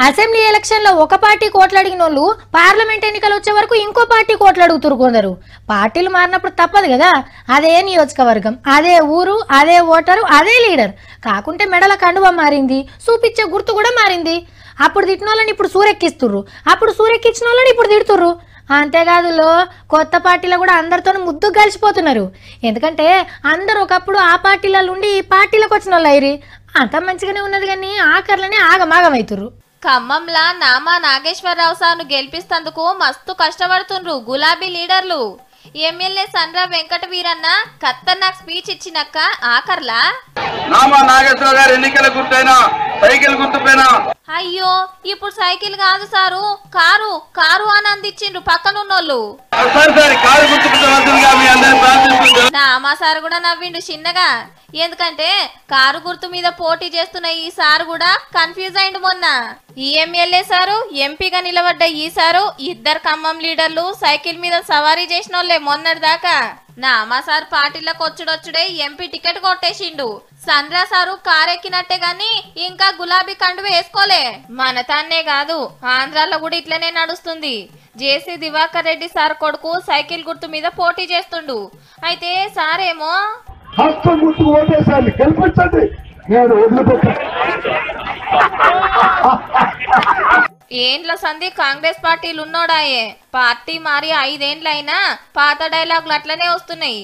Assembly ఎలక్షన్లో ఒక party కోట్లు అడిగిన వాళ్ళు పార్లమెంట్ ఎన్నికలు వచ్చే వరకు ఇంకో పార్టీ కోట్లు అడుగుతురు కొందరు. పార్టీలు మారినప్పుడు తప్పదు కదా. అదే నియోజకవర్గం, అదే ఊరు, అదే ఓటరు, అదే లీడర్. కాకుంటే మెడల కండువ మారింది, చూపించే గుర్తు కూడా మారింది. అప్పుడు తిట్టిన వాళ్ళని ఇప్పుడు సూరెక్కిస్తుర్రు, అప్పుడు సూరెక్కించిన వాళ్ళని ఇప్పుడు తిడుతుర్రు. అంతేకాదు కొత్త పార్టీలో కూడా అందరితో ముద్దు కలిసిపోతున్నారు. ఎందుకంటే అందరూ ఒకప్పుడు ఆ పార్టీలలో ఉండి ఈ పార్టీలకు వచ్చిన వాళ్ళు అయ్యి అంత మంచిగానే ఉన్నది, కానీ ఆఖర్లనే ఆగమాగమవుతుర్రు. ఖమ్మంలా నామా నాగేశ్వరరావు సార్ను గెలిపిస్తందుకు మస్తు కష్టపడుతుండ్రు గులాబీ లీడర్లు. ఎమ్మెల్యే సండ్ర వెంకట వీరన్న ఖతర్నాక్ స్పీచ్ ఇచ్చినాక ఆఖర్లా నామా నాగేశ్వరరావు గారు ఎన్నికల గుర్తైన సైకిల్ గుర్తుపైన అయ్యో ఇప్పుడు సైకిల్ కాదు సారు కారు కారు అని అందించిండ్రు పక్కనున్నోళ్ళు. నామా సార్ కూడా నవ్విండు చిన్నగా. ఎందుకంటే కారు గుర్తు మీద పోటీ చేస్తున్న ఈ సారు కూడా కన్ఫ్యూజ్ అయిండు. మొన్న ఈ ఎమ్మెల్యే సారు ఎంపీగా నిలబడ్డ ఈ సారు ఇద్దరు ఖమ్మం లీడర్లు సైకిల్ మీద సవారీ చేసిన వాళ్ళే మొన్నటి దాకా. నామా సార్ పార్టీలకు వచ్చుడొచ్చుడే ఎంపీ టికెట్ కొట్టేసిండు. సండ్రా సారు కారెక్కినట్టే గాని ఇంకా గులాబీ కండు వేసుకోలే. మన తాన్నే కాదు ఆంధ్రాలో కూడా ఇట్లనే నడుస్తుంది. జేసీ దివాకర్ రెడ్డి సార్ కొడుకు సైకిల్ గుర్తు మీద పోటీ చేస్తుండు. అయితే సారేమో ఏండ్ల సంధి కాంగ్రెస్ పార్టీలు ఉన్నోడాయే. పార్టీ మారి 5 ఏండ్లైనా పాత డైలాగులు అట్లనే వస్తున్నాయి.